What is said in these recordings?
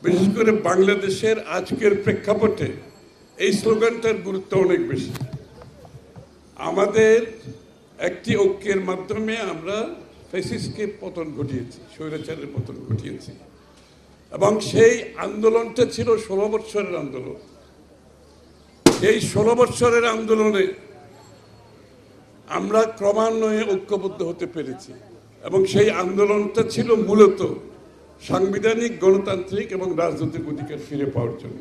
বিশেষ করে বাংলাদেশের আজকের প্রেক্ষাপটে এই স্লোগানটার গুরুত্ব অনেক বেশি। আমাদের একটি ঐক্যের মাধ্যমে আমরা ফ্যাসিস্টকে পতন ঘটিয়েছি, স্বৈরাচারের পতন ঘটিয়েছি, এবং সেই আন্দোলনটা ছিল 16 বৎসরের আন্দোলন। এই 16 বৎসরের আন্দোলনে আমরা ক্রমান্বয়ে ঐক্যবদ্ধ হতে পেরেছি, এবং সেই আন্দোলনটা ছিল মূলত সাংবিধানিক, গণতান্ত্রিক এবং রাজনৈতিক অধিকার ফিরে পাওয়ার জন্য।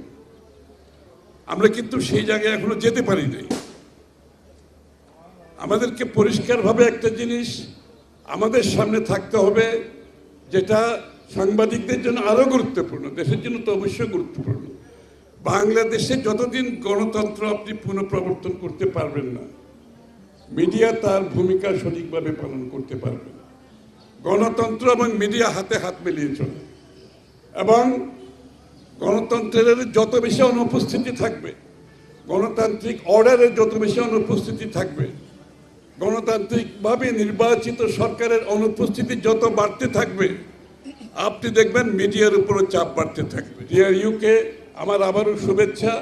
আমরা কিন্তু সেই জায়গায় এখনো যেতে পারি নাই। আমাদেরকে পরিষ্কারভাবে একটা জিনিস আমাদের সামনে থাকতে হবে, যেটা সাংবাদিকদের জন্য আরো গুরুত্বপূর্ণ, দেশের জন্য তো অবশ্যই গুরুত্বপূর্ণ। বাংলাদেশে যতদিন গণতন্ত্র আপনি পুনঃপ্রবর্তন করতে পারবেন না, মিডিয়া তার ভূমিকা সঠিকভাবে পালন করতে পারবে না। গণতন্ত্র এবং মিডিয়া হাতে হাত মিলিয়ে চলে, এবং গণতন্ত্রের যত বেশি অনুপস্থিতি থাকবে, গণতান্ত্রিক অর্ডারের যত বেশি অনুপস্থিতি থাকবে, গণতান্ত্রিকভাবে নির্বাচিত সরকারের অনুপস্থিতি যত বাড়তে থাকবে, আপনি দেখবেন মিডিয়ার উপরও চাপ বাড়তে থাকবে। ডিআরইউকে আমার আবারও শুভেচ্ছা।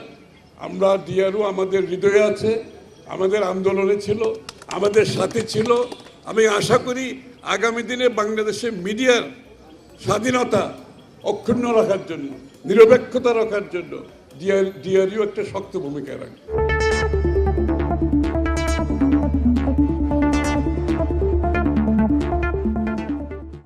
আমরা ডিআরইউ আমাদের হৃদয়ে আছে, আমাদের আন্দোলনে ছিল, আমাদের সাথে ছিল। আমি আশা করি আগামী দিনে বাংলাদেশে মিডিয়ার স্বাধীনতা অক্ষুণ্ণ রাখার জন্য, নিরপেক্ষতা রাখার জন্য ডিআরইউ একটা শক্ত ভূমিকা রাখবে।